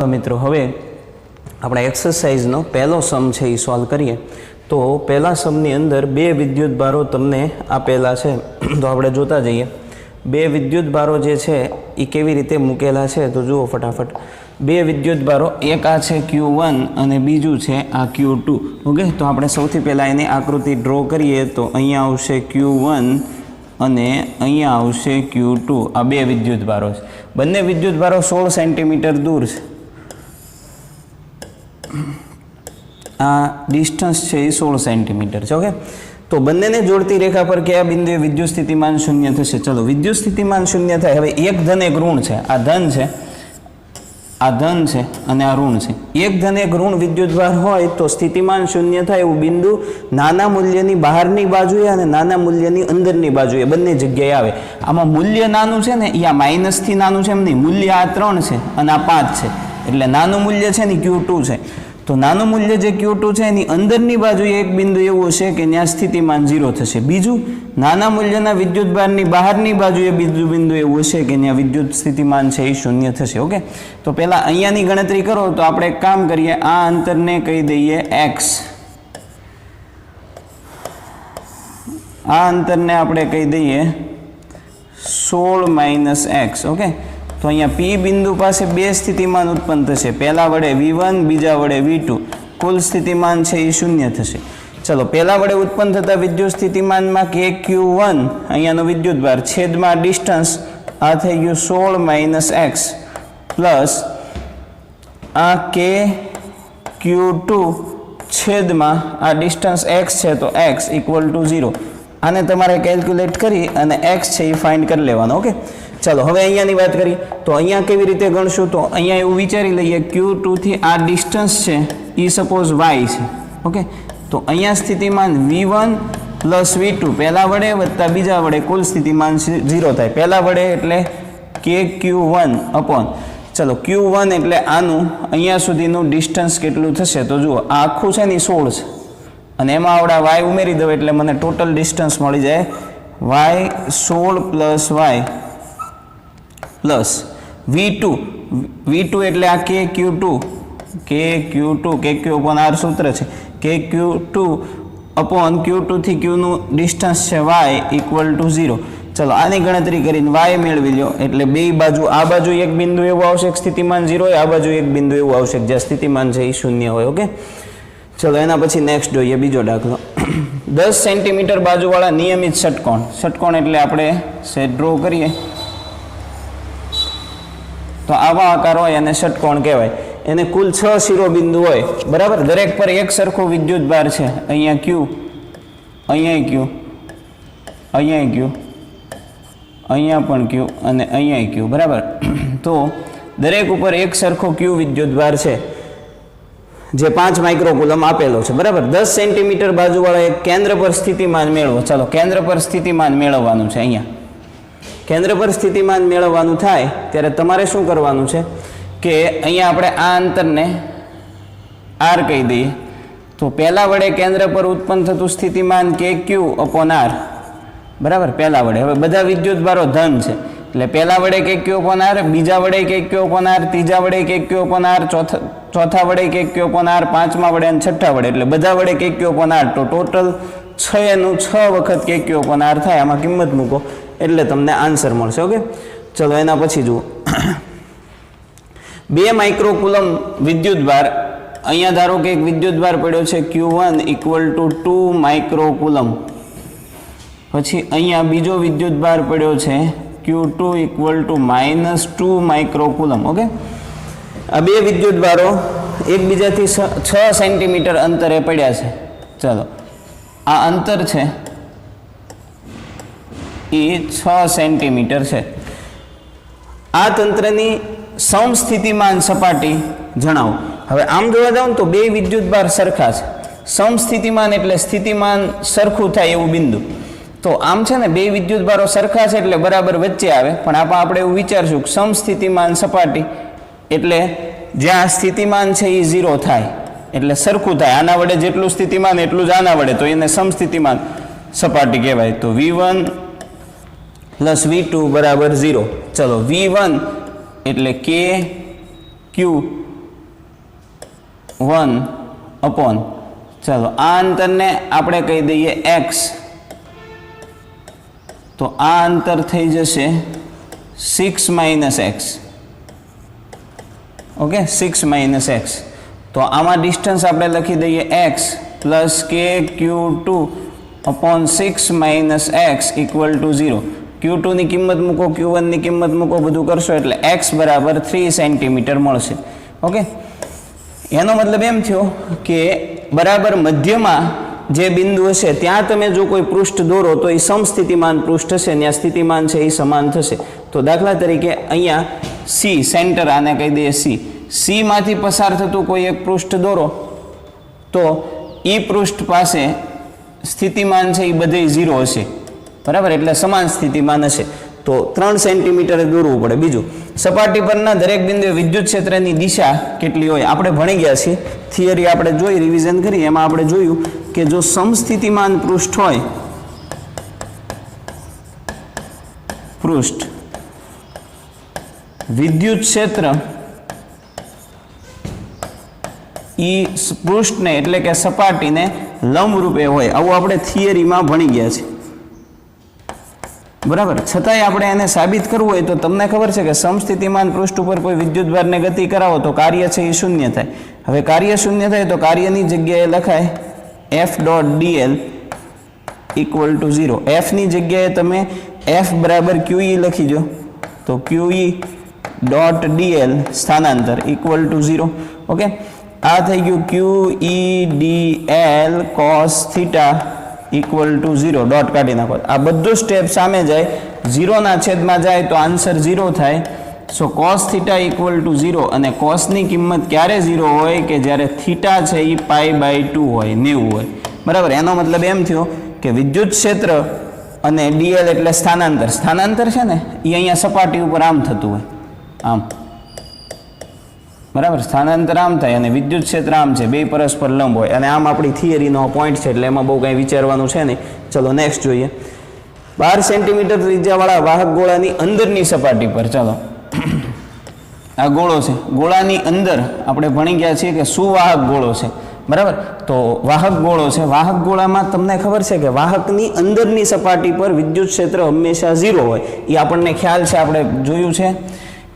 મિત્રો હવે આપણે એક્સરસાઇઝનો પહેલો સમ છે એ સોલ્વ કરીએ તો પહેલા સમની અંદર બે વિદ્યુતભારો તમને આપેલા છે તો આપણે જોતા જઈએ બે વિદ્યુતભારો જે છે એ કેવી રીતે મૂકેલા છે તો જુઓ ફટાફટ બે વિદ્યુતભારો એક આ છે Q1 અને બીજું છે આ Q2 ઓકે તો આપણે સૌથી પહેલાં એની આકૃતિ ડ્રો કરીએ તો અહીંયા આવશે Q1 અને અહીંયા આવશે Q2 આ બે વિદ્યુતભારો છે બંને વિદ્યુતભારો 16 સેન્ટીમીટર દૂર છે આ ડિસ્ટન્સ છે એ 16 સેન્ટીમીટર છે ઓકે તો બંનેને જોડતી રેખા પર કયા બિંદુએ વિદ્યુત સ્થિતિમાન શૂન્ય થશે ચલો વિદ્યુત સ્થિતિમાન શૂન્ય થાય હવે એક ધન એક ઋણ છે આ ધન છે અને આ ઋણ છે એક ધન એક ઋણ વિદ્યુતભાર હોય તો સ્થિતિમાન શૂન્ય થાય એવું બિંદુ નાના મૂલ્યની બહારની બાજુએ અને નાના મૂલ્યની અંદરની બાજુએ બંને જગ્યાએ આવે આમાં મૂલ્ય નાનું છે ને એ આ માઇનસથી નાનું છે એમ નહીં મૂલ્ય આ 3 છે અને આ 5 છે એટલે નાનું મૂલ્ય છે ને Q2 છે તો નાનું મૂલ્ય જે Q2 છે એની અંદરની બાજુએ એક બિંદુ એવું છે કે ત્યાં સ્થિતિમાન 0 થશે બીજું નાના મૂલ્યના વિદ્યુતભારની બહારની બાજુએ બીજું બિંદુ એવું છે કે ત્યાં વિદ્યુત સ્થિતિમાન છે એ શૂન્ય થશે ઓકે તો પહેલાં અહીંયાની ગણતરી કરો તો આપણે એક કામ કરીએ આ અંતરને કહી દઈએ x આ અંતરને આપણે કહી દઈએ 16 - x ઓકે તો અહીંયા P બિંદુ પાસે બે સ્થિતિમાન ઉત્પન્ન થશે પહેલા વડે V1 બીજા વડે V2 કુલ સ્થિતિમાન છે એ શૂન્ય થશે ચલો પહેલા વડે ઉત્પન્ન થતા વિદ્યુત સ્થિતિમાનમાં KQ1 અહીંયાનો વિદ્યુતભાર છેદમાં ડિસ્ટન્સ આ થઈ ગયું 16 - x પ્લસ આ KQ2 છેદમાં આ ડિસ્ટન્સ x છે તો x = 0 આને તમારે કેલ્ક્યુલેટ કરી અને x છે એ ફાઇન્ડ કરી લેવાનો ઓકે ચલો હવે અહીંયાની વાત કરીએ તો અહીંયા કેવી રીતે ગણશું તો અહીંયા એવું વિચારી લઈએ Q2 થી આ ડિસ્ટન્સ છે એ સપોઝ y છે ઓકે તો અહીંયા સ્થિતિમાન V1 + V2 પહેલા વડે વત્તા બીજા વડે કુલ સ્થિતિમાન 0 થાય પહેલા વડે એટલે KQ1 અપોન ચલો Q1 એટલે આનું અહીંયા સુધીનું ડિસ્ટન્સ કેટલું થશે તો જુઓ આ આખું છે ને 16 છે અને એમાં આવડા y ઉમેરી દો એટલે મને ટોટલ ડિસ્ટન્સ મળી જાય y 16 + y પ્લસ V2 એટલે આ KQ2 KQ/R સૂત્ર છે KQ2 અપોન Q2 થી Q નું ડિસ્ટન્સ છે y = 0 ચલો આની ગણતરી કરીને y મેળવી લો એટલે બે બાજુ આ બાજુ એક બિંદુ એવું આવશે સ્થિતિમાન 0 હોય આ બાજુ એક બિંદુ એવું આવશે જ્યાં સ્થિતિમાન છે એ શૂન્ય હોય ઓકે ચલો એના પછી નેક્સ્ટ જોઈએ બીજો દાખલો 10 સેન્ટીમીટર બાજુવાળા નિયમિત ષટકોણ એટલે આપણે સેટ ડ્રો કરીએ તો આવા આકાર હોય અને ષટકોણ કહેવાય એને કુલ 6 શિરોબિંદુ હોય બરાબર દરેક પર એક સરખો વિદ્યુતભાર છે અહીંયા Q અહીંયા Q અહીંયા Q અહીંયા પણ Q અને અહીંયા Q બરાબર તો દરેક ઉપર એક સરખો Q વિદ્યુતભાર છે જે 5 માઇક્રોકુલમ આપેલો છે બરાબર 10 સેન્ટીમીટર બાજુવાળા એક કેન્દ્ર પર સ્થિતિમાન મેળવો ચાલો કેન્દ્ર પર સ્થિતિમાન મેળવવાનું છે અહીંયા કેન્દ્ર પર સ્થિતિમાન મેળવવાનું થાય ત્યારે તમારે શું કરવાનું છે કે અહીંયા આપણે આ અંતરને R કહી દઈએ તો પહેલા વડે કેન્દ્ર પર ઉત્પન્ન થતું સ્થિતિમાન KQ/R બરાબર પહેલા વડે હવે બધા વિદ્યુતભારો ધન છે એટલે પહેલા વડે KQ/R બીજા વડે KQ/R ત્રીજા વડે KQ/R ચોથા વડે KQ/R પાંચમા વડે અને છઠ્ઠા વડે એટલે બધા વડે KQ/R તો ટોટલ 6 વખત KQ/R થાય આમાં કિંમત મૂકો એટલે તમને આન્સર મળશે ઓકે ચલો એના પછી જુઓ 2 માઇક્રોકુલમ વિદ્યુતભાર અહીંયા ધારો કે એક વિદ્યુતભાર પડ્યો છે Q1 = 2 માઇક્રોકુલમ પછી અહીંયા બીજો વિદ્યુતભાર પડ્યો છે Q2 = -2 માઇક્રોકુલમ ઓકે આ બે વિદ્યુતભારો એકબીજાથી 6 સેન્ટીમીટર અંતરે પડ્યા છે ચલો આ અંતર છે એ 6 સેન્ટીમીટર છે આ તંત્રની સમસ્થિતિમાન સપાટી જણાવો હવે આમ જોવા જાવ તો બે વિદ્યુતભાર સરખા છે સમસ્થિતિમાન એટલે સ્થિતિમાન સરખું થાય એવું બિંદુ તો આમ છે ને બે વિદ્યુતભારો સરખા છે એટલે બરાબર વચ્ચે આવે પણ આપણે એવું વિચારશું કે સમસ્થિતિમાન સપાટી એટલે જ્યાં સ્થિતિમાન છે એ 0 થાય એટલે સરખું થાય આના વડે જેટલું સ્થિતિમાન એટલું જ આના વડે તો એને સમસ્થિતિમાન સપાટી કહેવાય તો V1 + V2 = 0 ચલો V1 એટલે KQ 1 અપોન, ચાલો આ અંતરને આપણે કહી દઈએ x, તો આ અંતર થઈ જશે 6 minus x. Okay, 6 minus x. તો આમાં ડિસ્ટન્સ આપણે લખી દઈએ x પ્લસ કે Q2 upon 6 minus x equal to 0. Q2 ની કિંમત મૂકો, Q1 ની કિંમત મૂકો, બધું કરશો એટલે x બરાબર 3 સેન્ટીમીટર મળશે. ઓકે, એનો મતલબ એમ થયો કે બરાબર મધ્યમાં જે બિંદુ હશે ત્યાં તમે જો કોઈ પૃષ્ઠ દોરો તો એ સમસ્થિતિમાન પૃષ્ઠ હશે, ત્યાં સ્થિતિમાન છે એ સમાન થશે. તો દાખલા તરીકે અહીંયા C સેન્ટર, આને કહી દઈએ C માંથી પસાર થતું કોઈ એક પૃષ્ઠ દોરો તો એ પૃષ્ઠ પાસે સ્થિતિમાન છે એ બધે 0 હશે, બરાબર, એટલે સમાન સ્થિતિમાન હશે. તો 3 સેન્ટીમીટરે દોરવું પડે. બીજું, સપાટી પરના દરેક બિંદુએ વિદ્યુત ક્ષેત્રની દિશા કેટલી હોય આપણે ભણી ગયા છીએ, થિયરી આપણે જોઈ, રિવિઝન કરી, એમાં આપણે જોયું કે જો સમસ્થિતિમાન પૃષ્ઠ હોય, પૃષ્ઠ વિદ્યુત ક્ષેત્ર ઈ પૃષ્ઠને એટલે કે સપાટીને લંબરૂપે હોય, આવું આપણે થિયરીમાં ભણી ગયા છે, બરાબર. છતાંય આપણે એને સાબિત કરવું હોય તો તમને ખબર છે કે સમસ્થિતિમાન પૃષ્ઠ ઉપર કોઈ વિદ્યુતભારને ગતિ કરાવો તો કાર્ય છે એ શૂન્ય થાય. હવે કાર્ય શૂન્ય થાય તો કાર્યની જગ્યાએ લખાય F dot dl equal to 0. એફની જગ્યાએ તમે F બરાબર QE લખી દો, તો QE ડોટ dl સ્થાનાંતર ઇક્વલ ટુ 0. ઓકે, આ થઈ ગયું QE dl cos theta equal to 0. Dot કાઢી નાખો. આ બધું સ્ટેપ સામે જાય, 0 ના છેદમાં જાય તો આન્સર 0 થાય. સો cos થીટા ઇક્વલ ટુ 0, અને કોસની કિંમત ક્યારે 0 હોય કે જ્યારે થીટા છે એ π/2 હોય, 90 હોય, બરાબર. એનો મતલબ એમ થયો કે વિદ્યુત ક્ષેત્ર અને dl એટલે સ્થાનાંતર, સ્થાનાંતર છે ને એ અહીંયા સપાટી ઉપર આમ થતું હોય, આમ, બરાબર. સ્થાનાંતર આમ થાય અને વિદ્યુત ક્ષેત્ર આમ છે, બે પરસ્પર લંબ હોય, અને આમ આપણી થિયરીનો પોઈન્ટ છે એટલે એમાં બહુ કાંઈ વિચારવાનું છે નહીં. ચલો નેક્સ્ટ જોઈએ. 12 સેન્ટીમીટર ત્રિજ્યાવાળા વાહક ગોળાની અંદરની સપાટી પર, ચાલો આ ગોળો છે, ગોળાની અંદર આપણે ભણી ગયા છીએ કે સુવાહક ગોળો છે, બરાબર. તો વાહક ગોળો છે, વાહક ગોળામાં તમને ખબર છે કે વાહકની અંદરની સપાટી પર વિદ્યુત ક્ષેત્ર હંમેશા 0 હોય. એ આપણને ખ્યાલ છે, આપણે જોયું છે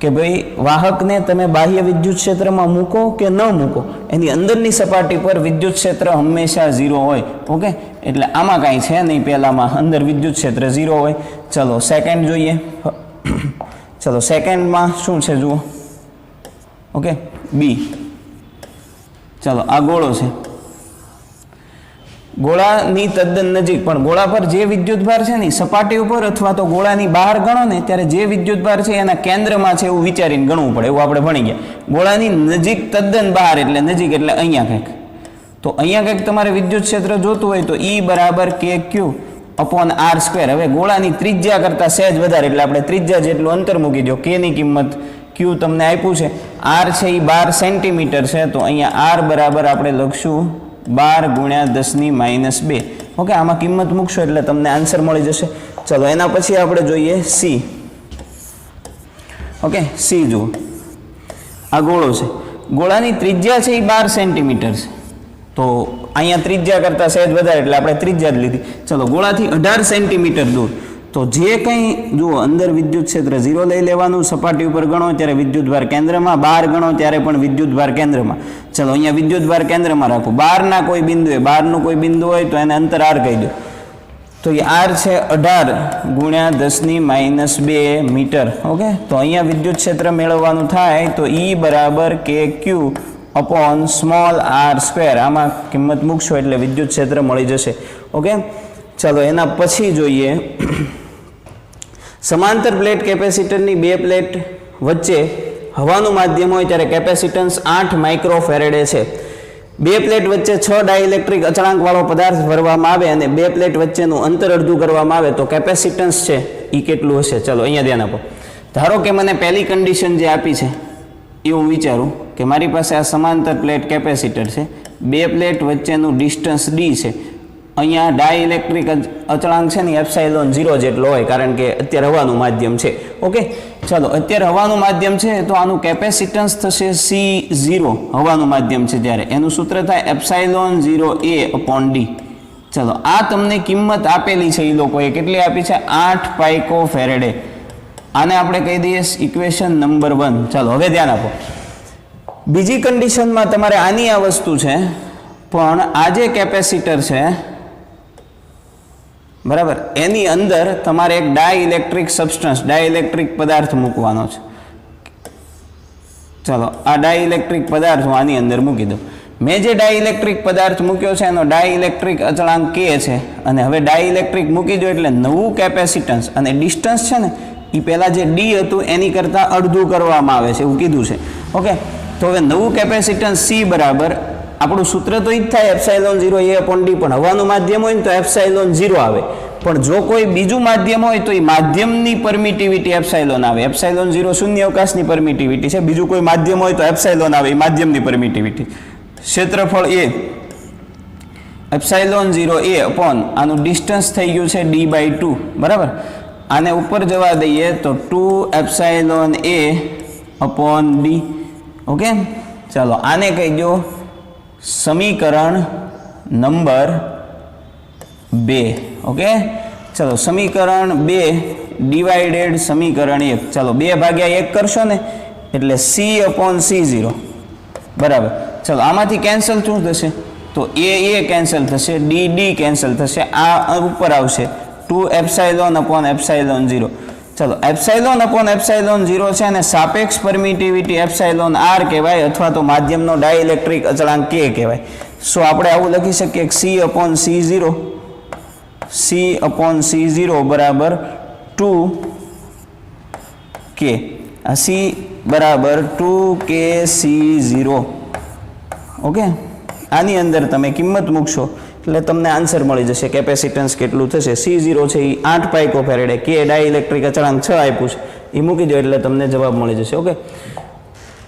કે ભાઈ વાહકને તમે બાહ્ય વિદ્યુત ક્ષેત્રમાં મૂકો કે ન મૂકો, એની અંદરની સપાટી પર વિદ્યુત ક્ષેત્ર હંમેશા 0 હોય. ઓકે, એટલે આમાં કાંઈ છે નહીં, પહેલામાં અંદર વિદ્યુત ક્ષેત્ર 0 હોય. ચલો સેકન્ડ જોઈએ. ચલો સેકન્ડમાં શું છે જુઓ. ઓકે, બી. ચલો આ ગોળો છે, ગોળાની તદ્દન નજીક, પણ ગોળા પર જે વિદ્યુતભાર છે ને સપાટી ઉપર અથવા તો ગોળાની બહાર ગણો ને ત્યારે જે વિદ્યુતભાર છે એના કેન્દ્રમાં છે એવું વિચારીને ગણવું પડે, એવું આપણે ભણી ગયા. ગોળાની નજીક તદ્દન બહાર એટલે નજીક એટલે અહીંયા કંઈક, તો અહીંયા કંઈક તમારે વિદ્યુત ક્ષેત્ર જોતું હોય તો E બરાબર KQ અપોન R². હવે ગોળાની ત્રિજ્યા કરતાં સહેજ વધારે એટલે આપણે ત્રિજ્યા જેટલું અંતર મૂકી દો. K ની કિંમત Q તમને આપ્યું છે, R છે એ 12 સેન્ટીમીટર છે, તો અહીંયા R બરાબર આપણે લખશું 12 × 10⁻². ઓકે, આમાં કિંમત મૂકશો એટલે તમને આન્સર મળી જશે. ચલો એના પછી આપણે જોઈએ C. ઓકે, C જુઓ, આ ગોળો છે, ગોળાની ત્રિજ્યા છે એ 12 સેન્ટીમીટર છે, તો અહીંયા ત્રિજ્યા કરતાં સહેજ વધારે એટલે આપણે ત્રિજ્યા જ લીધી. ચલો ગોળાથી 18 સેન્ટીમીટર દૂર, તો જે કંઈ જુઓ અંદર વિદ્યુત ક્ષેત્ર 0 લઈ લેવાનું, સપાટી ઉપર ગણો ત્યારે વિદ્યુતભાર કેન્દ્રમાં, બહાર ગણો ત્યારે પણ વિદ્યુતભાર કેન્દ્રમાં. ચલો અહીંયા વિદ્યુતભાર કેન્દ્રમાં રાખું, બહારના કોઈ બિંદુએ, બહારનું કોઈ બિંદુ હોય તો એને અંતર R કહી દો, તો એ R છે 18 × 10⁻² મીટર. ઓકે, તો અહીંયા વિદ્યુત ક્ષેત્ર મેળવવાનું થાય તો E બરાબર KQ અપોન સ્મોલ R². આમાં કિંમત મૂકશો એટલે વિદ્યુત ક્ષેત્ર મળી જશે. ઓકે, ચલો એના પછી જોઈએ સમાંતર પ્લેટ કેપેસિટરની બે પ્લેટ વચ્ચે હવાનું માધ્યમ હોય ત્યારે કેપેસિટન્સ 8 માઇક્રોફેરેડે છે. બે પ્લેટ વચ્ચે 6 ડાઇલેક્ટ્રિક અચળાંકવાળો પદાર્થ ભરવામાં આવે અને બે પ્લેટ વચ્ચેનું અંતર અડધું કરવામાં આવે તો કેપેસિટન્સ છે એ કેટલું હશે? ચલો અહીંયા ધ્યાન આપો. ધારો કે મને પહેલી કન્ડિશન જે આપી છે એવું વિચારું કે મારી પાસે આ સમાંતર પ્લેટ કેપેસિટર છે, બે પ્લેટ વચ્ચેનું ડિસ્ટન્સ D છે, અહીંયા ડાઇલેક્ટ્રિક અચળાંક છે ને એપ્સાઇલોન 0 જેટલો હોય, કારણ કે અત્યારે હવાનું માધ્યમ છે. ઓકે, ચાલો અત્યારે હવાનું માધ્યમ છે તો આનું કેપેસિટન્સ થશે C0. હવાનું માધ્યમ છે ત્યારે એનું સૂત્ર થાય એપ્સાઇલોન 0A upon D. ચાલો આ તમને કિંમત આપેલી છે, એ લોકોએ કેટલી આપી છે? 8 પાઇકો ફેરેડે. આને આપણે કહી દઈએ ઇક્વેશન નંબર 1. ચાલો હવે ધ્યાન આપો. બીજી કન્ડિશનમાં તમારે આની આ વસ્તુ છે, પણ આ જે કેપેસિટર છે બરાબર, એની અંદર તમારે એક ડાઇલેક્ટ્રિક સબસ્ટન્સ, ડાઇલેક્ટ્રિક પદાર્થ મૂકવાનો છે. ચાલો આ ડાઇલેક્ટ્રિક પદાર્થ હું આની અંદર મૂકી દઉં. મેં જે ડાઇલેક્ટ્રિક પદાર્થ મૂક્યો છે એનો ડાઇલેક્ટ્રિક અચળાંક K છે, અને હવે ડાઇલેક્ટ્રિક મૂકી દો એટલે નવું કેપેસિટન્સ, અને ડિસ્ટન્સ છે ને એ પહેલાં જે D હતું એની કરતાં અડધું કરવામાં આવે છે એવું કીધું છે. ઓકે, તો હવે નવું કેપેસિટન્સ C બરાબર, આપણું સૂત્ર તો એ જ થાય એપ્સાઇલોન 0A upon D, પણ હવાનું માધ્યમ હોય ને તો એપ્સાઇલોન 0 આવે, પણ જો કોઈ બીજું માધ્યમ હોય તો એ માધ્યમની પરમિટિવિટી એપ્સાઇલોન આવે. એપ્સાઇલોન 0 શૂન્ય અવકાશની પરમિટિવિટી છે, બીજું કોઈ માધ્યમ હોય તો એપ્સાઇલોન આવે, એ માધ્યમની પરમિટિવિટી. ક્ષેત્રફળ A એપ્સાઇલોન 0A upon આનું ડિસ્ટન્સ થઈ ગયું છે D/2 બરાબર. આને ઉપર જવા દઈએ તો 2 epsilon A upon D. Okay, ચાલો આને કહી દો સમીકરણ નંબર 2. ઓકે, ચાલો સમીકરણ 2 ડિવાઇડેડ સમીકરણ 1. ચાલો 2/1 કરશો ને એટલે C upon C0 બરાબર. ચાલો આમાંથી કેન્સલ શું થશે? તો A કેન્સલ થશે, D કેન્સલ થશે, આ ઉપર આવશે 2 એપ્સાઇલોન upon એપ્સાઇલોન 0. ચાલો એપ્સાઇલોન upon એપ્સાઇલોન 0 છે અને સાપેક્ષ પરમિટિવિટી એપ્સાઇલોન R કહેવાય, અથવા તો માધ્યમનો ડાઇલેક્ટ્રિક અચળાંક K કહેવાય. સો આપણે આવું લખી શકીએ કે C upon C0 બરાબર 2K. આ C બરાબર 2KC0. ઓકે, આની અંદર તમે કિંમત મૂકશો એટલે તમને આન્સર મળી જશે કેપેસિટન્સ કેટલું થશે. C0 છે એ 8 પાઇકો ફેરેડે, K ડાઇલેક્ટ્રિક અચળાંક 6 આપ્યું છે, એ મૂકી દો એટલે તમને જવાબ મળી જશે. ઓકે,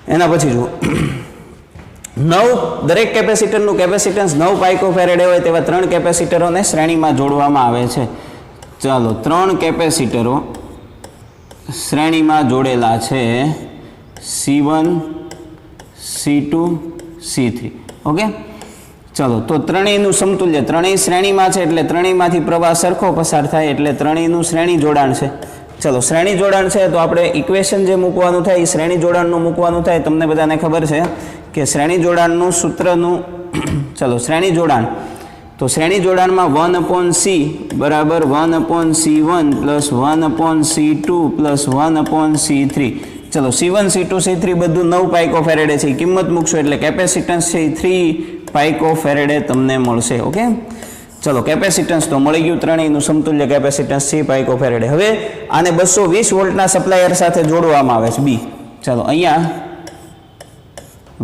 એના પછી જુઓ 9, દરેક કેપેસિટરનું કેપેસિટન્સ 9 પાઇકો ફેરેડે હોય તેવા 3 કેપેસિટરોને શ્રેણીમાં જોડવામાં આવે છે. ચાલો 3 કેપેસિટરો શ્રેણીમાં જોડેલા છે, C1 C2 C3. ઓકે, ચાલો તો ત્રણેયનું સમતુલ્ય, ત્રણેય શ્રેણીમાં છે એટલે ત્રણેયમાંથી પ્રવાહ સરખો પસાર થાય એટલે ત્રણેયનું શ્રેણી જોડાણ છે. ચલો શ્રેણી જોડાણ છે તો આપણે ઇક્વેશન જે મૂકવાનું થાય એ શ્રેણી જોડાણનું મૂકવાનું થાય. તમને બધાને ખબર છે કે શ્રેણી જોડાણનું સૂત્રનું ચલો શ્રેણી જોડાણ, તો શ્રેણી જોડાણમાં 1/C બરાબર 1/C1 plus 1/C2 plus 1/C3. ચલો C1 C2 C3 બધું 9 પાઇકો ફેરેડે છે, કિંમત મૂકશો એટલે કેપેસિટન્સ છે એ 3 પાઇકો ફેરેડે તમને મળશે. ઓકે, ચલો કેપેસિટન્સ તો મળી ગયું, ત્રણેયનું સમતુલ્ય કેપેસિટન્સ 3 પાઇકો ફેરેડે. હવે આને 220 વોલ્ટના સપ્લાયર સાથે જોડવામાં આવે છે B. ચાલો અહીંયા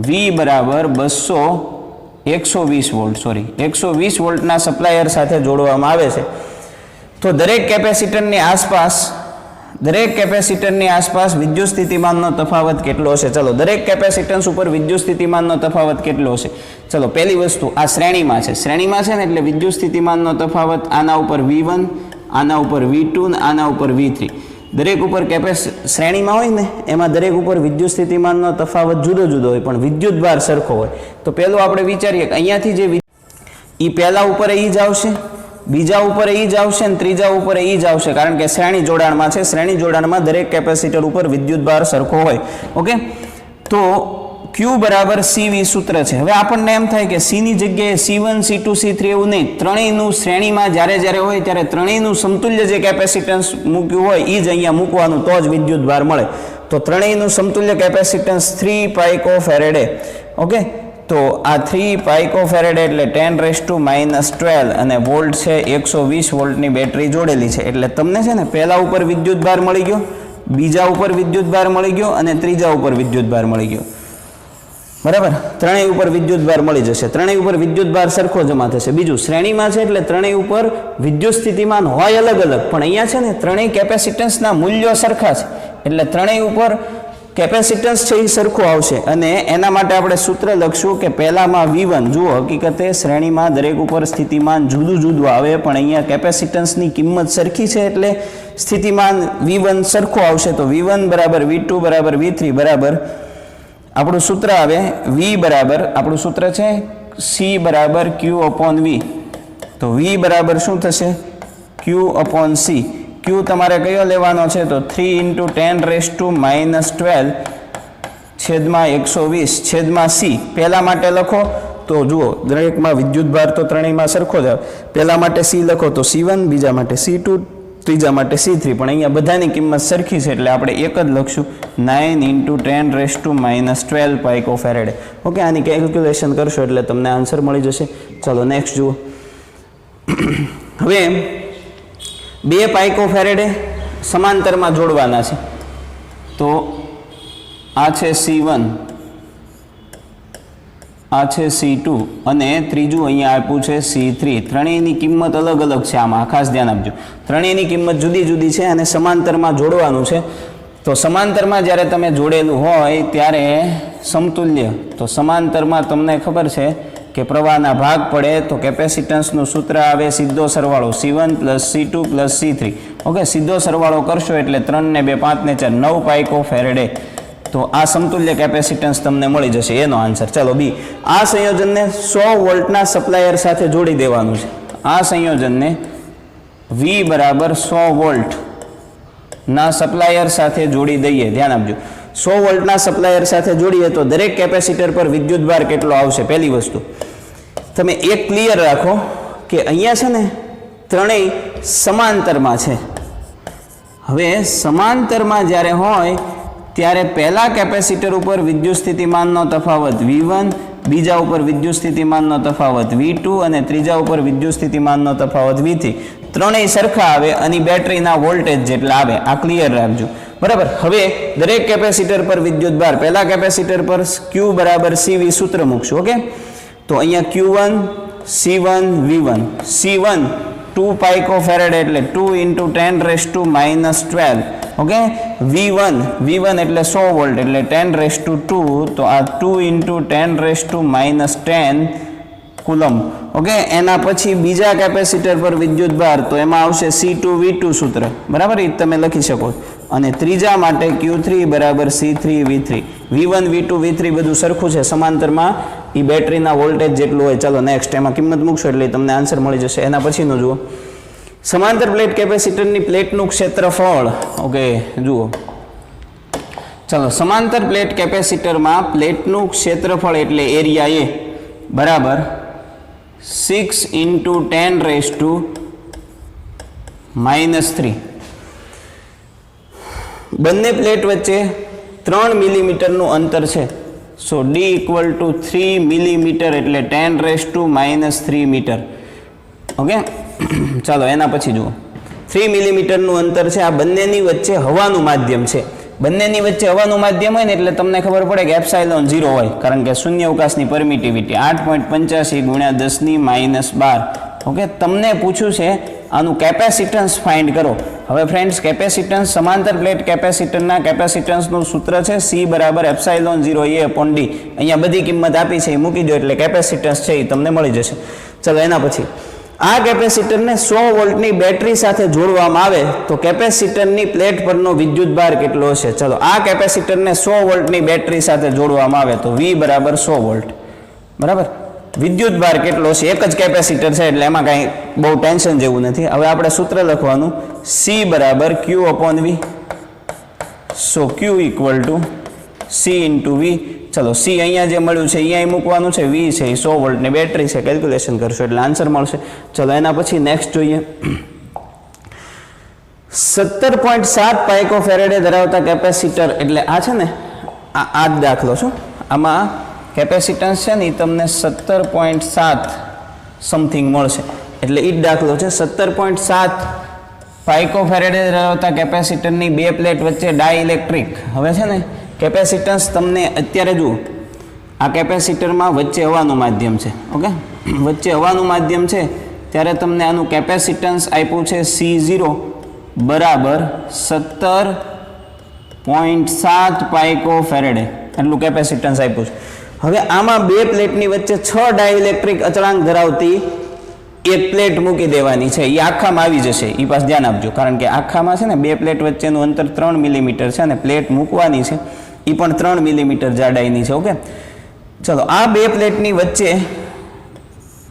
V બરાબર 120 વોલ્ટ 120 વોલ્ટના સપ્લાયર સાથે જોડવામાં આવે છે. તો દરેક કેપેસિટરની આસપાસ વિદ્યુત સ્થિતિમાનનો તફાવત કેટલો હશે? ચલો દરેક કેપેસિટન્સ ઉપર વિદ્યુત સ્થિતિમાનનો તફાવત કેટલો હશે? ચલો પહેલી વસ્તુ આ શ્રેણીમાં છે ને એટલે વિદ્યુત સ્થિતિમાનનો તફાવત આના ઉપર V1, આના ઉપર V2 અને આના ઉપર V3. દરેક ઉપર શ્રેણીમાં હોય ને એમાં દરેક ઉપર વિદ્યુત સ્થિતિમાનનો તફાવત જુદો જુદો હોય, પણ વિદ્યુત ભાર સરખો હોય. તો પહેલું આપણે વિચારીએ કે અહીંયાથી જે એ પહેલા ઉપર એ જ આવશે, બીજા ઉપર એ જ આવશે અને ત્રીજા ઉપર એ જ આવશે, કારણ કે શ્રેણી જોડાણમાં છે. શ્રેણી જોડાણમાં દરેક કેપેસિટર ઉપર વિદ્યુત ભાર સરખો હોય. ઓકે, તો Q બરાબર CV સૂત્ર છે. હવે આપણને એમ થાય કે C ની જગ્યાએ C1 C2 C3 એવું નહીં, ત્રણેયનું શ્રેણીમાં જ્યારે હોય ત્યારે ત્રણેયનું સમતુલ્ય જે કેપેસિટન્સ મૂક્યું હોય એ જ અહીંયા મૂકવાનું, તો જ વિદ્યુત ભાર મળે. તો ત્રણેયનું સમતુલ્ય કેપેસિટન્સ 3 પાઇકો ફેરેડે. ઓકે, તો આ 3 પાઇકો ફેરેડે એટલે 10⁻⁻12 અને વોલ્ટ છે 120 વોલ્ટની બેટરી જોડેલી છે. એટલે તમને છે ને પહેલા ઉપર વિદ્યુત ભાર મળી ગયો, બીજા ઉપર વિદ્યુત ભાર મળી ગયો અને ત્રીજા ઉપર વિદ્યુત ભાર મળી ગયો. બરાબર, ત્રણેય ઉપર વિદ્યુત ભાર મળી જશે, ત્રણેય ઉપર વિદ્યુત ભાર સરખો જમા થશે. બીજું શ્રેણીમાં છે એટલે ત્રણેય ઉપર વિદ્યુત સ્થિતિમાન હોય અલગ અલગ, પણ અહીંયા છે ને ત્રણેય કેપેસિટન્સના મૂલ્યો સરખા છે એટલે ત્રણેય ઉપર કેપેસિટન્સ છે એ સરખું આવશે અને એના માટે આપણે સૂત્ર લખશું કે પહેલામાં V1 જુઓ હકીકતે શ્રેણીમાં દરેક ઉપર સ્થિતિમાન જુદું જુદું આવે પણ અહીંયા કેપેસિટન્સની કિંમત સરખી છે એટલે સ્થિતિમાન V1 સરખું આવશે તો V1 બરાબર V2 બરાબર V3 બરાબર આપણું સૂત્ર આવે V બરાબર આપણું સૂત્ર છે C બરાબર Q અપોન V તો V બરાબર શું થશે Q અપોન C Q તમારે કયો લેવાનો છે તો 3 × 10⁻⁻12 છેદમાં 120 છેદમાં C પહેલા માટે લખો તો જુઓ દરેકમાં વિદ્યુતભાર તો ત્રણેયમાં સરખો જ આવે પહેલા માટે C લખો તો C1 બીજા માટે C2 ત્રીજા માટે C3 પણ અહીંયા બધાની કિંમત સરખી છે એટલે આપણે એક જ લખશું 9 × 10⁻12 પાઇકોફેરેડે ઓકે આની કેલ્ક્યુલેશન કરશો એટલે તમને આન્સર મળી જશે ચલો નેક્સ્ટ જુઓ હવે 2 પાઇકોફેરેડે સમાંતરમાં જોડવાના છે તો આ છે C1 આ છે C2 અને ત્રીજું અહીંયા આપ્યું છે C3 ત્રણેયની કિંમત અલગ અલગ છે આમાં ખાસ ધ્યાન આપજો ત્રણેયની કિંમત જુદી જુદી છે અને સમાંતરમાં જોડવાનું છે તો સમાંતરમાં જ્યારે તમે જોડેલું હોય ત્યારે સમતુલ્ય તો સમાંતરમાં તમને ખબર છે કે પ્રવાહના ભાગ પડે તો કેપેસિટન્સનું સૂત્ર આવે સીધો સરવાળો C1 + C2 + C3 ઓકે સીધો સરવાળો કરશો એટલે 3 ને 2 5 ને 4 9 પાઇકોફેરેડે તો આ સમતુલ્ય કેપેસિટન્સ તમને મળી જશે એનો આન્સર ચલો બી આ સંયોજનને 100 વોલ્ટના સપ્લાયર સાથે જોડી દેવાનું છે આ સંયોજનને V બરાબર 100 વોલ્ટ ના સપ્લાયર સાથે જોડી દઈએ ધ્યાન આપજો 100 વોલ્ટના સપ્લાયર સાથે જોડીએ તો દરેક કેપેસિટર પર વિદ્યુતભાર કેટલો આવશે પહેલી વસ્તુ તમે એક ક્લિયર રાખો કે અહીંયા છે ને ત્રણેય સમાંતરમાં છે હવે સમાંતરમાં જ્યારે હોય ત્યારે પહેલા કેપેસિટર ઉપર વિદ્યુત સ્થિતિમાનનો તફાવત V1 બીજા ઉપર વિદ્યુત સ્થિતિમાનનો તફાવત V2 અને ત્રીજા ઉપર વિદ્યુત સ્થિતિમાનનો તફાવત V3 ત્રણેય સરખા આવે અને બેટરીના વોલ્ટેજ જેટલા આવે આ ક્લિયર રાખજો બરાબર હવે દરેક કેપેસિટર પર વિદ્યુતભાર પહેલા કેપેસિટર પર Q બરાબર CV સૂત્ર મૂકશું ઓકે તો અહીંયા Q1 C1 V1 C1 2 પાઇકોફેરેડ એટલે 2 × 10⁻12 ઓકે V1 એટલે 100 વોલ્ટ એટલે 10⁻2 તો આ 2 × 10⁻10 કુલમ ઓકે એના પછી બીજા કેપેસિટર પર વિદ્યુતભાર તો એમાં આવશે C2 V2 સૂત્ર બરાબર એ તમે લખી શકો અને ત્રીજા માટે Q3 બરાબર C3 V3 V1 V2 V3 બધું સરખું છે સમાંતરમાં એ બેટરીના વોલ્ટેજ જેટલું હોય ચાલો નેક્સ્ટ એમાં કિંમત મૂકશો એટલે તમને આન્સર મળી જશે એના પછીનું જુઓ સમાંતર પ્લેટ કેપેસિટરની પ્લેટનું ક્ષેત્રફળ ઓકે જુઓ ચાલો સમાંતર પ્લેટ કેપેસિટરમાં પ્લેટનું ક્ષેત્રફળ એટલે એરિયા એ બરાબર 6 × 10⁻³ બંને પ્લેટ વચ્ચે 3 મિલીમીટરનું અંતર છે સો D = 3 મિલીમીટર એટલે 10⁻³ મીટર ઓકે ચાલો એના પછી જુઓ 3 મિલીમીટરનું અંતર છે આ બંનેની વચ્ચે હવાનું માધ્યમ છે બંનેની વચ્ચે હવાનું માધ્યમ હોય ને એટલે તમને ખબર પડે કે એપ્સાઇલોન 0 હોય કારણ કે શૂન્યાવકાશની પરમિટિવિટી 8.85 × 10⁻12 ઓકે તમને પૂછ્યું છે આનું કેપેસિટન્સ ફાઇન્ડ કરો હવે ફ્રેન્ડ્સ કેપેસિટન્સ સમાંતર પ્લેટ કેપેસિટરના કેપેસિટન્સનું સૂત્ર છે C બરાબર એપ્સાઇલોન 0 A/D અહીંયા બધી કિંમત આપી છે એ મૂકી દો એટલે કેપેસિટન્સ છે એ તમને મળી જશે ચલો એના પછી આ કેપેસિટરને 100 વોલ્ટની બેટરી સાથે જોડવામાં આવે તો કેપેસિટરની પ્લેટ પરનો વિદ્યુતભાર કેટલો હશે ચલો આ કેપેસિટરને 100 વોલ્ટની બેટરી સાથે જોડવામાં આવે તો V બરાબર 100 વોલ્ટ બરાબર વિદ્યુતભાર કેટલો છે એક જ કેપેસિટર છે એટલે એમાં કાંઈ બહુ ટેન્શન જેવું નથી હવે આપણે સૂત્ર લખવાનું C બરાબર Q/V સો Q = C × V ચલો C અહીંયા જે મળ્યું છે અહીંયા મૂકવાનું છે V છે એ 100 વોલ્ટની બેટરી છે કેલ્ક્યુલેશન કરશો એટલે આન્સર મળશે ચલો એના પછી નેક્સ્ટ જોઈએ 17.7 પાઇકોફેરેડે ધરાવતા કેપેસિટર એટલે આ છે ને આ જ દાખલો છો આમાં કેપેસિટન્સ છે ને એ તમને 17.7 સમથિંગ મળશે એટલે એ જ દાખલો છે 17.7 પાઇકોફેરેડે ધરાવતા કેપેસિટરની બે પ્લેટ વચ્ચે ડાઇલેક્ટ્રિક હવે છે ને કેપેસિટન્સ તમને અત્યારે જુઓ આ કેપેસિટરમાં વચ્ચે હવાનું માધ્યમ છે ઓકે વચ્ચે હવાનું માધ્યમ છે ત્યારે તમને આનું કેપેસિટન્સ આપ્યું છે C0 બરાબર 17 0.7 પાઇકો ફેરેડે એટલું કેપેસિટન્સ આપ્યું છે. હવે આમાં બે પ્લેટની વચ્ચે 6 ડાઇલેક્ટ્રિક અચળાંક ધરાવતી એક પ્લેટ મૂકી દેવાની છે. એ આખામાં આવી જશે, એ પાસ ધ્યાન આપજો, કારણ કે આખામાં છે ને બે પ્લેટ વચ્ચેનું અંતર 3 મિલીમીટર છે અને પ્લેટ મૂકવાની છે એ પણ 3 મિલીમીટર જાડાઈની છે. ઓકે, ચલો આ બે પ્લેટની વચ્ચે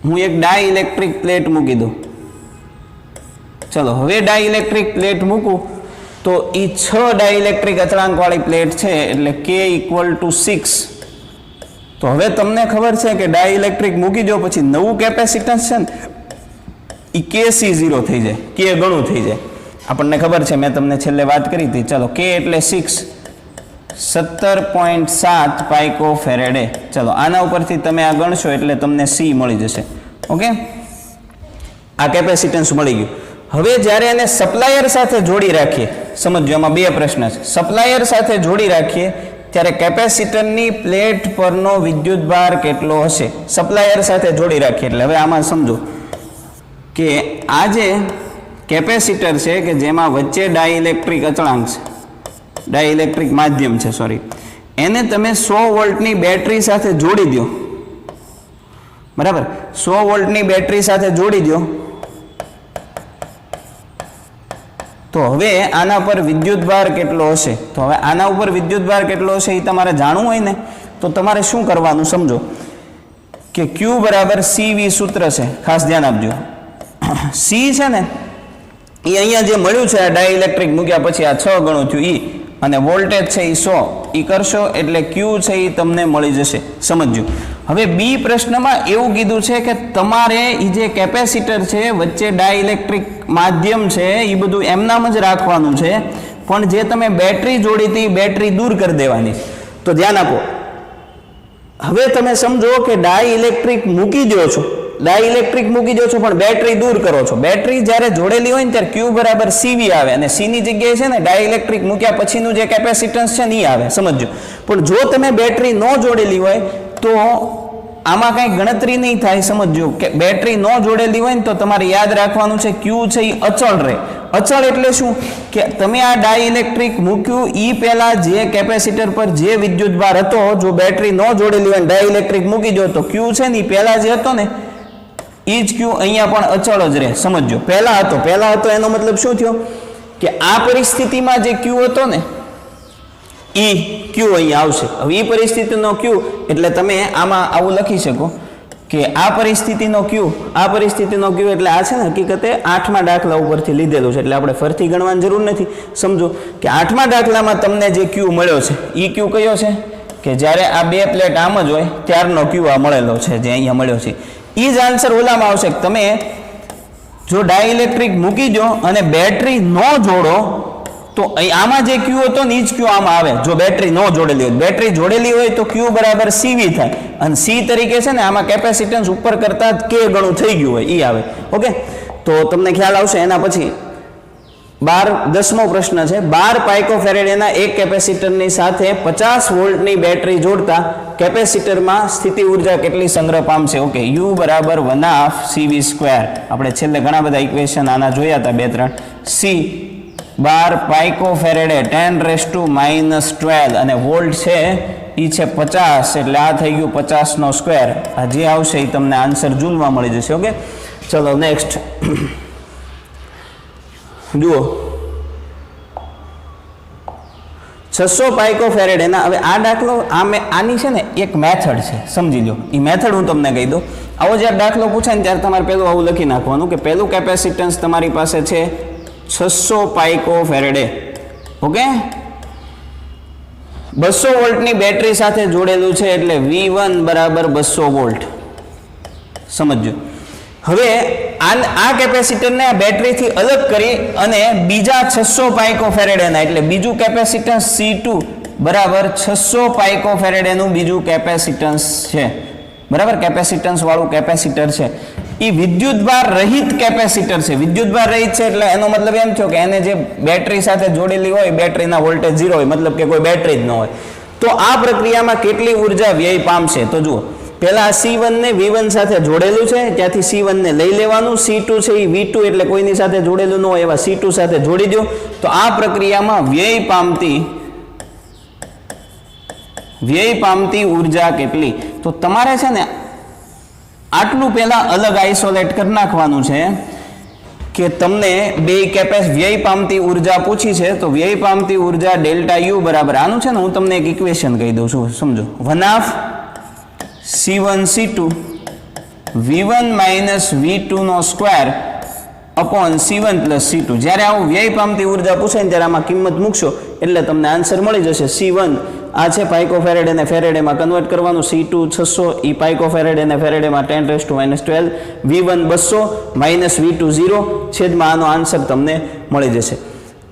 હું એક ડાઇલેક્ટ્રિક પ્લેટ મૂકી દઉં. ચલો હવે ડાઇલેક્ટ્રિક પ્લેટ મૂકું તો એ 6 ડાઇલેક્ટ્રિક અચળાંકવાળી પ્લેટ છે એટલે K = 6. તો હવે તમને ખબર છે કે ડાઇલેક્ટ્રિક મૂકી દો પછી નવું કેપેસિટન્સ છે ને એ KC0 થઈ જાય, K ગણું થઈ જાય. આપણને ખબર છે, મેં તમને છેલ્લે વાત કરી હતી. ચલો K એટલે 6, 17.7 પાઇકો ફેરેડે. ચલો આના ઉપરથી તમે આ ગણશો એટલે તમને C મળી જશે. ઓકે, આ કેપેસિટન્સ મળી ગયું. હવે જ્યારે એને સપ્લાયર સાથે જોડી રાખીએ, સમજો એમાં બે પ્રશ્ન છે. સપ્લાયર સાથે જોડી રાખીએ ત્યારે કેપેસિટરની પ્લેટ પરનો વિદ્યુતભાર કેટલો હશે? સપ્લાયર સાથે જોડી રાખીએ એટલે હવે આમાં સમજો કે આ જે કેપેસિટર છે કે જેમાં વચ્ચે ડાઇલેક્ટ્રિક અચળાંક છે, ડાઇલેક્ટ્રિક માધ્યમ છે, સોરી, એને તમે 100 વોલ્ટની બેટરી સાથે જોડી દો. બરાબર, 100 વોલ્ટની બેટરી સાથે જોડી દો તો હવે આના પર વિદ્યુતભાર કેટલો હશે? તો હવે આના ઉપર વિદ્યુતભાર કેટલો હશે એ તમારે જાણવું હોય ને તો તમારે શું કરવાનું સમજો કે Q = CV સૂત્ર છે, ખાસ ધ્યાન આપજો. C છે ને એ અહીંયા જે મળ્યું છે આ ડાઇલેક્ટ્રિક મૂક્યા પછી આ 6 ગણું થયું E, અને વોલ્ટેજ છે એ 100, એ કરશો એટલે Q છે એ તમને મળી જશે. સમજજો. હવે બી પ્રશ્નમાં એવું કીધું છે કે તમારે એ જે કેપેસિટર છે વચ્ચે ડાઇલેક્ટ્રિક માધ્યમ છે એ બધું એમનામ જ રાખવાનું છે, પણ જે તમે બેટરી જોડી હતી બેટરી દૂર કરી દેવાની. તો ધ્યાન આપો, હવે તમે સમજો કે ડાઇલેક્ટ્રિક મૂકી દો છો, ડાઇલેક્ટ્રિક મૂકી દો છો પણ બેટરી દૂર કરો છો. બેટરી જ્યારે જોડેલી હોય ને ત્યારે Q = CV આવે અને C ની જગ્યાએ છે ને ડાઇલેક્ટ્રિક મૂક્યા પછીનું જે કેપેસિટન્સ છે ને એ આવે. સમજો. પણ જો તમે બેટરી ન જોડેલી હોય તો આમાં કંઈ ગણતરી નહીં થાય. સમજો કે બેટરી ન જોડેલી હોય ને તો તમારે યાદ રાખવાનું છે Q છે એ અચળ રહે. અચળ એટલે શું કે તમે આ ડાઇલેક્ટ્રિક મૂક્યું એ પહેલા જે કેપેસિટર પર જે વિદ્યુતભાર હતો, જો બેટરી ન જોડેલી હોય ડાઇલેક્ટ્રિક મૂકી દો તો Q છે ને એ પહેલા જે હતો ને એ જ Q અહીંયા પણ અચળ જ રહે. સમજો, પહેલા હતો એનો મતલબ શું થયો કે આ પરિસ્થિતિમાં જે Q હતો ને એ Q અહીંયા આવશે. હવે એ પરિસ્થિતિનો Q એટલે તમે આમાં આવું લખી શકો કે આ પરિસ્થિતિનો Q એટલે આ છે ને હકીકતે 8મા દાખલા ઉપરથી લીધેલું છે એટલે આપણે ફરીથી ગણવાની જરૂર નથી. સમજો કે 8મા દાખલામાં તમને જે Q મળ્યો છે એ Q કયો છે કે જ્યારે આ બે પ્લેટ આમ જ હોય ત્યારનો Q આ મળેલો છે જે અહીંયા મળ્યો છે. એ જ આન્સર ઓલામાં આવશે. તમે જો ડાઇલેક્ટ્રિક મૂકી દો અને બેટરી ન જોડો તો આમાં જે Q હતો ને એ જ Q આમાં આવે. જો બેટરી ન જોડેલી હોય, બેટરી જોડેલી હોય તો Q = CV થાય અને C તરીકે છે ને આમાં કેપેસિટન્સ ઉપર કરતા K ગણું થઈ ગયું હોય એ આવે. ઓકે, તો તમને ખ્યાલ આવશે. એના પછી 10મો પ્રશ્ન છે. 12 પાઇકો ફેરેડેના એક કેપેસિટરની સાથે 50 વોલ્ટની બેટરી જોડતા કેપેસિટરમાં સ્થિતિ ઉર્જા કેટલી સંગ્રહ પામશે? Okay, U = 1/2 CV². આપણે છેલ્લે ઘણા બધા ઇક્વેશન આના જોયા હતા 2-3. C 12 પાઇકો ફેરેડે 10⁻⁻12 અને વોલ્ટ છે એ છે 50 એટલે આ થઈ ગયું 50નો સ્ક્વેર. આ જે આવશે એ તમને આન્સર જૂલમાં મળી જશે. ઓકે, ચલો નેક્સ્ટ જુઓ 600 પાઇકો ફેરેડેના. હવે આ દાખલો આની છે ને એક મેથડ છે, સમજી લો. એ મેથડ હું તમને કહી દઉં. આવો જ્યારે દાખલો પૂછે ને ત્યારે તમારે પહેલું આવું લખી નાખવાનું કે પહેલું કેપેસિટન્સ તમારી પાસે છે 600 પાઇકો ફેરેડે. ઓકે, 200 વોલ્ટની બેટરી સાથે જોડેલું છે એટલે V1 = 200 વોલ્ટ. સમજો. હવે આ કેપેસિટરને આ બેટરીથી અલગ કરી અને બીજા 600 પાઇકો ફેરેડેના એટલે બીજું કેપેસિટન્સ C2 = 600 પાઇકો ફેરેડેનું બીજું કેપેસિટન્સ છે. બરાબર, કેપેસિટન્સ વાળું કેપેસિટર છે. એ વિદ્યુતભાર રહિત કેપેસિટર છે. વિદ્યુતભાર રહિત છે એટલે એનો મતલબ એમ થયો કે એને જે બેટરી સાથે જોડેલી હોય બેટરીના વોલ્ટેજ 0 હોય, મતલબ કે કોઈ બેટરી જ ન હોય. તો આ પ્રક્રિયામાં કેટલી ઉર્જા વ્યય પામશે? તો જુઓ, પહેલા C1 ને V1 સાથે જોડેલું છે, ત્યાંથી C1 ને લઈ લેવાનું. C2 છે એ V2 એટલે કોઈની સાથે જોડેલું ન હોય એવા C2 સાથે જોડી દો. તો આ પ્રક્રિયામાં વ્યય પામતી વ્યય પામતી ઉર્જા કેટલી? તો તમારે છે ને આટલું પહેલા અલગ આઇસોલેટ કરી નાખવાનું છે કે તમને બે વ્યય પામતી ઉર્જા પૂછી છે, તો વ્યય પામતી ઉર્જા ડેલ્ટા યુ બરાબર આનું છે ને હું તમને એક ઇક્વેશન કહી દઉં છું, સમજો. 1/2 C1 C2 V1 minus V2 નો square upon C1 plus C2. જ્યારે આવું વ્યય પામતી ઉર્જા પૂછે ને ત્યારે આમાં કિંમત મૂકશો એટલે તમને આન્સર મળી જશે. C1 આ છે પાઇકોફેરેડ અને ફેરેડેમાં કન્વર્ટ કરવાનું, C2 600 ઈ પાઇકોફેરેડ અને ફેરેડેમાં 10⁻⁻12, V1 200 માઇનસ V2 0 છેદમાં આનો આન્સર તમને મળી જશે.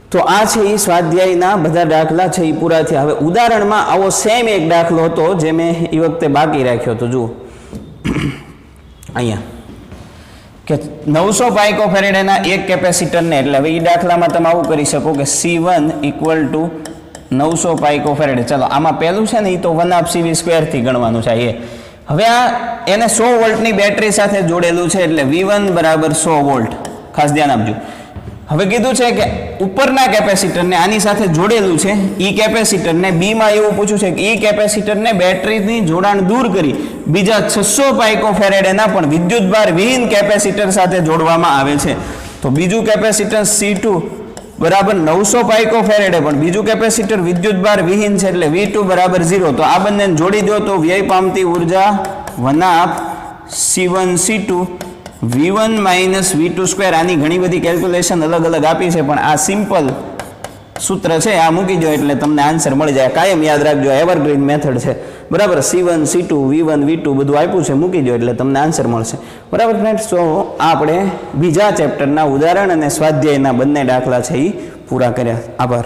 તો આ છે એ સ્વાધ્યાયના બધા દાખલા છે એ પૂરા થયા. હવે ઉદાહરણમાં આવો સેમ એક દાખલો હતો જે મેં એ વખતે બાકી રાખ્યો હતો. જુઓ અહીંયા કે 900 પાઇકોફેરેડના એક કેપેસિટરને, એટલે હવે એ દાખલામાં તમે આવું કરી શકો કે C1 ઇક્વલ ટુ 900 પાઇકોફેરેડ. ચાલો આમાં પહેલું છે ને એ તો 1/2 CV² થી ગણવાનું છે. એ હવે આ એને 100 વોલ્ટની બેટરી સાથે જોડેલું છે એટલે V1 બરાબર 100 વોલ્ટ. ખાસ ધ્યાન આપજો. હવે કીધું છે કે ઉપરના કેપેસિટરને આની સાથે જોડેલું છે, ઈ કેપેસિટરને બીમાં એવું પૂછ્યું છે કે ઈ કેપેસિટરને બેટરીની જોડાણ દૂર કરી બીજા 600 પાઇકોફેરેડના પણ વિદ્યુતભાર વિહીન કેપેસિટર સાથે જોડવામાં આવે છે. તો બીજું કેપેસિટર C2 બરાબર 900 પાઇકોફેરેડે પણ બીજું કેપેસિટર વિદ્યુતભાર વિહીન છે એટલે V2 બરાબર 0. તો આ બંનેને જોડી દો તો વ્યય પામતી ઉર્જા 1/2 C1 C2 V1 minus V2². આની ઘણી બધી કેલ્ક્યુલેશન અલગ અલગ આપી છે પણ આ સિમ્પલ સૂત્ર છે, આ મૂકી દો એટલે તમને આન્સર મળી જાય. કાયમ યાદ રાખજો, એવરગ્રીન મેથડ છે બરાબર. C1 C2 V1 V2 બધું આપ્યું છે, મૂકી દો એટલે તમને આન્સર મળશે બરાબર ફ્રેન્ડ્સ. તો આપણે બીજા ચેપ્ટરના ઉદાહરણ અને સ્વાધ્યાયના બંને દાખલા છે એ પૂરા કર્યા. આભાર.